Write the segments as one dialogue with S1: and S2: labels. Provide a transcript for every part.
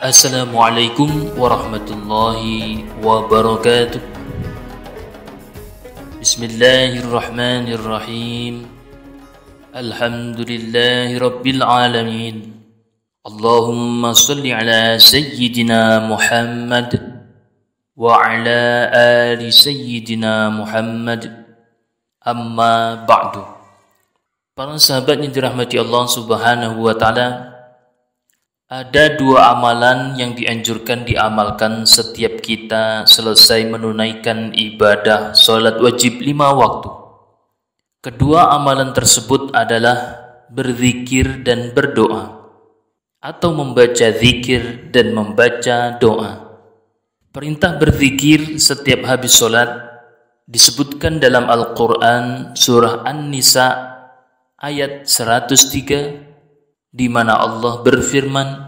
S1: Assalamualaikum warahmatullahi wabarakatuh. Bismillahirrahmanirrahim. Alhamdulillahi rabbil alamin. Allahumma salli ala sayyidina Muhammad wa ala ali sayyidina Muhammad. Amma ba'du. Para sahabat yang dirahmati Allah Subhanahu wa taala, ada dua amalan yang dianjurkan diamalkan setiap kita selesai menunaikan ibadah salat wajib 5 waktu. Kedua amalan tersebut adalah berzikir dan berdoa, atau membaca zikir dan membaca doa. Perintah berzikir setiap habis salat disebutkan dalam Al-Quran surah An-Nisa ayat 103, di mana Allah berfirman,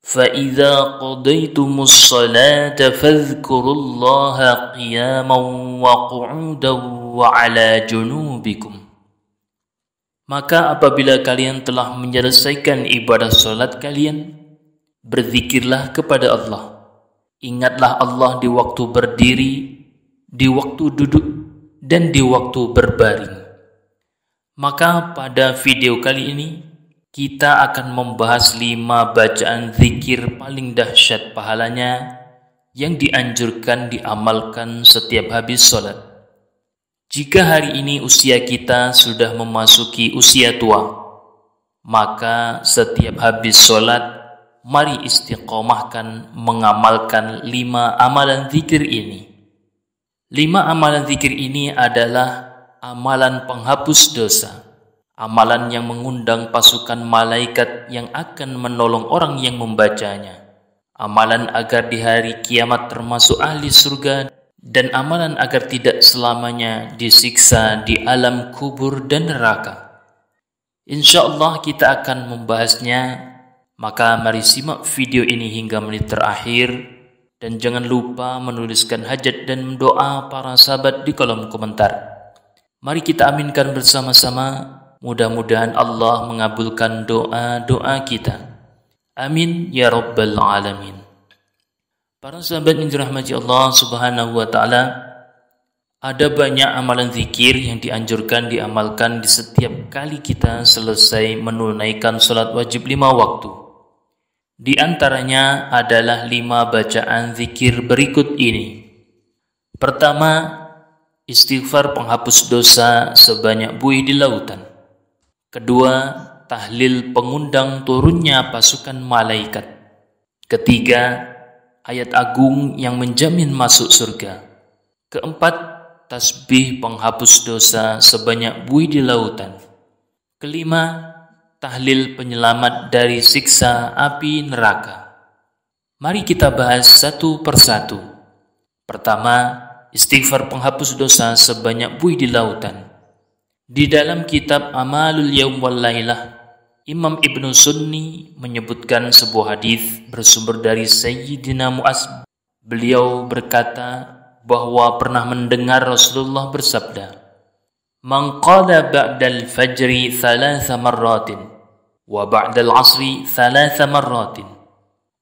S1: فَإِذَا قَضَيْتُمُ الصَّلَاةَ فَاذْكُرُوا اللَّهَ قِيَامًا وَقُعُودًا وَعَلَى جُنُوبِكُمْ. Maka apabila kalian telah menyelesaikan ibadah salat kalian, berzikirlah kepada Allah. Ingatlah Allah di waktu berdiri, di waktu duduk, dan di waktu berbaring. Maka pada video kali ini kita akan membahas 5 bacaan zikir paling dahsyat pahalanya yang dianjurkan diamalkan setiap habis salat. Jika hari ini usia kita sudah memasuki usia tua, maka setiap habis salat mari istiqomahkan mengamalkan 5 amalan zikir ini. 5 amalan zikir ini adalah amalan penghapus dosa, amalan yang mengundang pasukan malaikat yang akan menolong orang yang membacanya, amalan agar di hari kiamat termasuk ahli surga, dan amalan agar tidak selamanya disiksa di alam kubur dan neraka. InsyaAllah kita akan membahasnya, maka mari simak video ini hingga menit terakhir, dan jangan lupa menuliskan hajat dan doa para sahabat di kolom komentar. Mari kita aminkan bersama-sama. Mudah-mudahan Allah mengabulkan doa-doa kita. Amin ya rabbal alamin. Para sahabat yang dirahmati Allah Subhanahu wa taala, ada banyak amalan zikir yang dianjurkan diamalkan di setiap kali kita selesai menunaikan salat wajib 5 waktu. Di antaranya adalah 5 bacaan zikir berikut ini. Pertama, istighfar penghapus dosa sebanyak buih di lautan. Kedua, tahlil pengundang turunnya pasukan malaikat. Ketiga, ayat agung yang menjamin masuk surga. Keempat, tasbih penghapus dosa sebanyak buih di lautan. Kelima, tahlil penyelamat dari siksa api neraka. Mari kita bahas satu persatu. Pertama, istighfar penghapus dosa sebanyak buih di lautan. Di dalam kitab Amalul Yaum wal Lailah, Imam Ibnu Sunni menyebutkan sebuah hadis bersumber dari Sayyidina Mu'az. Beliau berkata bahwa pernah mendengar Rasulullah bersabda, "Man qala ba'dal fajri 3 marratin wa ba'dal asri 3 marratin."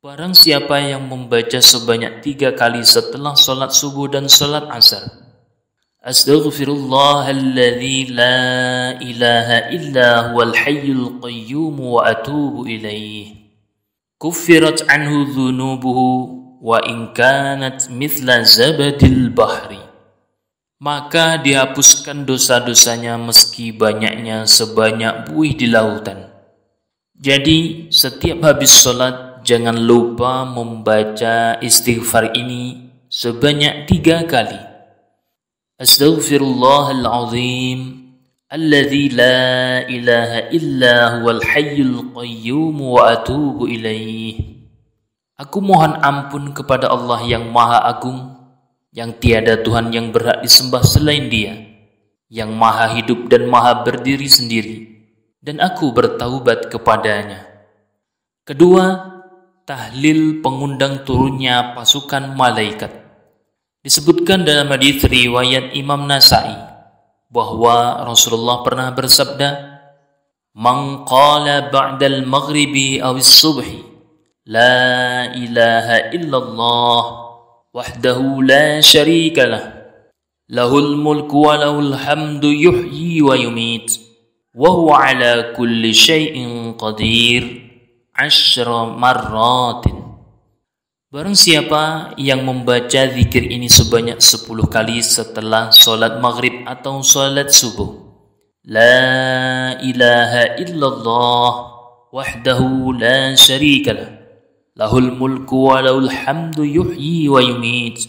S1: Barang siapa yang membaca sebanyak 3 kali setelah salat subuh dan salat asar, Astaghfirullahalladzi la ilaha illa huwal hayyul qayyum wa atubu ilaih, kuffirat anhu dhunubuhu wa in kanat mithla zabadil bahri. Maka dihapuskan dosa-dosanya meski banyaknya sebanyak buih di lautan. Jadi setiap habis salat jangan lupa membaca istighfar ini sebanyak 3 kali. Astaghfirullahalazim alladzi la ilaha illa huwal hayyul qayyum wa atubu ilaih. Aku mohon ampun kepada Allah yang Maha Agung, yang tiada Tuhan yang berhak disembah selain Dia, yang Maha hidup dan Maha berdiri sendiri, dan aku bertaubat kepadanya. Kedua, tahlil pengundang turunnya pasukan malaikat. Disebutkan dalam hadis riwayat Imam Nasa'i bahwa Rasulullah pernah bersabda, "Man qala ba'dal maghribi awis subhi La ilaha illallah wahdahu la syarika lah. Lahul mulku wa lahul hamdu yuhyi wa yumit. Wa huwa ala kulli syai'in qadir. 10 marratin. Barang siapa yang membaca zikir ini sebanyak 10 kali setelah salat maghrib atau salat subuh. La ilaha illallah wahdahu la syarika lah. Lahul mulku wa lahul hamdu yuhyi wa yumit.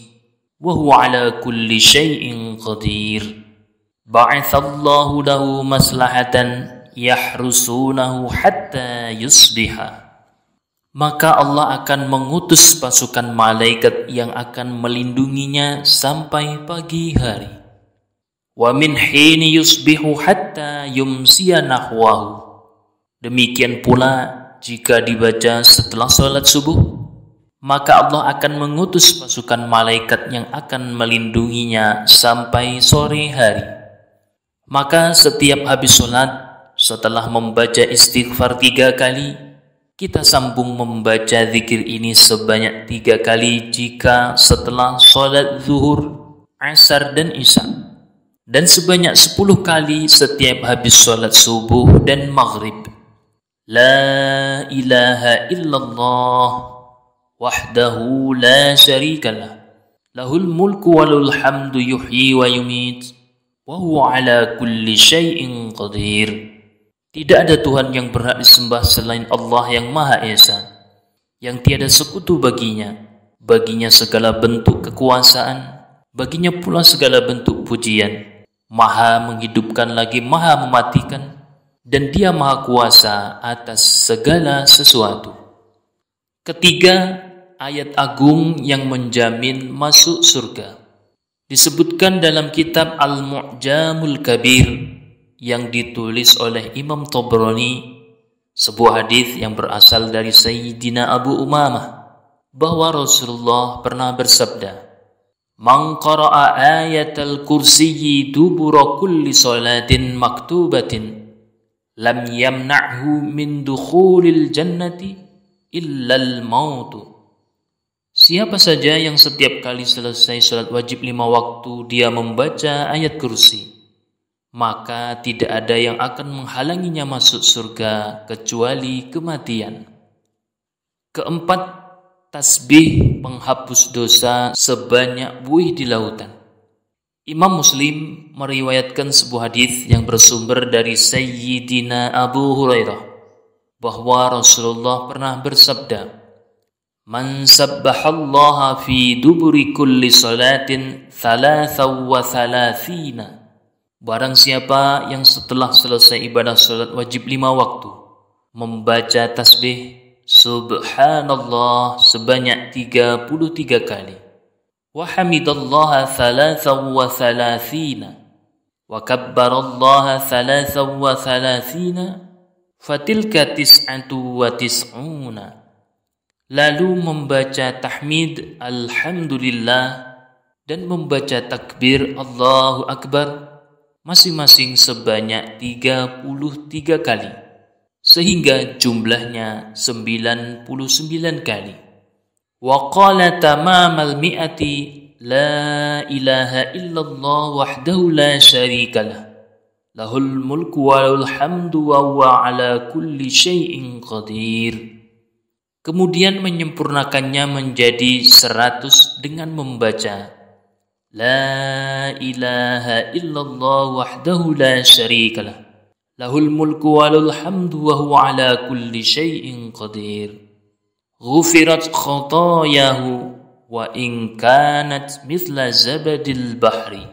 S1: Wa huwa ala kulli syai'in qadir. Ba'athallahu lahu maslahatan yahrusunahu hatta yusbiha. Maka Allah akan mengutus pasukan malaikat yang akan melindunginya sampai pagi hari. Wa min hini yusbihu hatta yumsiya nahwahu. Demikian pula jika dibaca setelah salat subuh, maka Allah akan mengutus pasukan malaikat yang akan melindunginya sampai sore hari. Maka setiap habis salat, setelah membaca istighfar 3 kali, kita sambung membaca zikir ini sebanyak 3 kali jika setelah salat zuhur, asar dan isya, dan sebanyak 10 kali setiap habis salat subuh dan maghrib. La ilaha illallah wahdahu la syarika lah. Lahul mulku wa lahul hamdu yuhyi wa yumit. Wa huwa ala kulli syai'in qadir. Tidak ada Tuhan yang berhak disembah selain Allah yang Maha Esa, yang tiada sekutu baginya. Baginya segala bentuk kekuasaan, baginya pula segala bentuk pujian. Maha menghidupkan lagi Maha mematikan, dan Dia Maha Kuasa atas segala sesuatu. Ketiga, ayat agung yang menjamin masuk surga. Disebutkan dalam kitab Al-Mu'jamul Kabir yang ditulis oleh Imam Tabrani, sebuah hadis yang berasal dari Sayyidina Abu Umamah, bahwa Rasulullah pernah bersabda, "Man qara'a ayatal kursiyyi dubura kulli salatin maktubatin lam yamna'hu min dukhulil jannati illal mautu." Siapa saja yang setiap kali selesai salat wajib 5 waktu dia membaca ayat kursi, maka tidak ada yang akan menghalanginya masuk surga kecuali kematian. Keempat, tasbih penghapus dosa sebanyak buih di lautan. Imam Muslim meriwayatkan sebuah hadis yang bersumber dari Sayyidina Abu Hurairah bahwa Rasulullah pernah bersabda, "Man sabbahallaha fi duburi kulli salatin 33." Barang siapa yang setelah selesai ibadah salat wajib 5 waktu membaca tasbih subhanallah sebanyak 33 kali, wa hamidallaha 33, wa kabbarallaha 33, fatilka 99. Lalu membaca tahmid alhamdulillah dan membaca takbir Allahu Akbar masing-masing sebanyak 33 kali, sehingga jumlahnya 99 kali. Wa qala tamamal mi'ati la ilaha illallah wahdahu la syarika lah. Lahul mulku wa lahul hamdu wa huwa ala kulli syai'in qadir. Kemudian menyempurnakannya menjadi 100 dengan membaca La ilaha illallah wahdahu la syarika lah. Lahul mulku wa lahul hamdu wa huwa ala kulli syai'in qadir. Ghufirat khotayahu wa in kanat mithla zabadil bahri.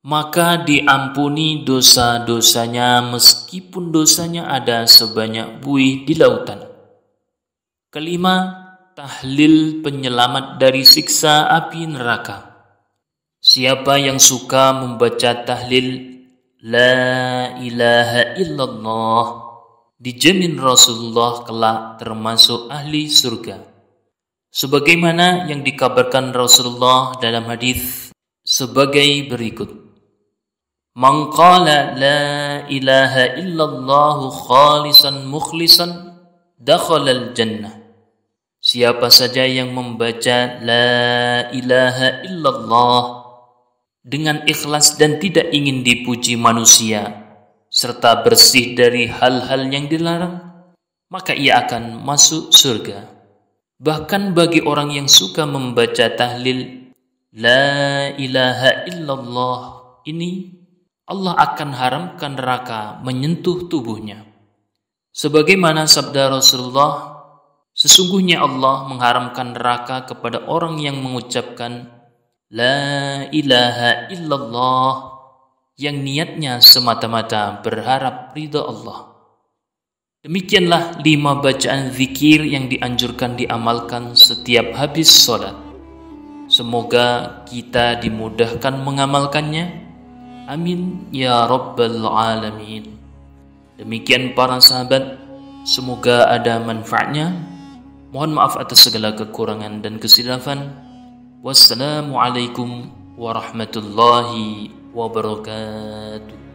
S1: Maka diampuni dosa-dosanya meskipun dosanya ada sebanyak buih di lautan. Kelima, tahlil penyelamat dari siksa api neraka. Siapa yang suka membaca tahlil La ilaha illallah, dijamin Rasulullah kelak termasuk ahli surga. Sebagaimana yang dikabarkan Rasulullah dalam hadis sebagai berikut. Man qala la ilaha illallah khalisan mukhlisan dakhalal jannah Siapa saja yang membaca La ilaha illallah dengan ikhlas dan tidak ingin dipuji manusia, serta bersih dari hal-hal yang dilarang, maka ia akan masuk surga. Bahkan bagi orang yang suka membaca tahlil La ilaha illallah ini, Allah akan haramkan neraka menyentuh tubuhnya. Sebagaimana sabda Rasulullah, sesungguhnya Allah mengharamkan neraka kepada orang yang mengucapkan La ilaha illallah yang niatnya semata-mata berharap ridha Allah. Demikianlah 5 bacaan zikir yang dianjurkan diamalkan setiap habis sholat. Semoga kita dimudahkan mengamalkannya. Amin ya rabbal alamin. Demikian para sahabat, semoga ada manfaatnya. Mohon maaf atas segala kekurangan dan kesilapan. Wassalamualaikum warahmatullahi wabarakatuh.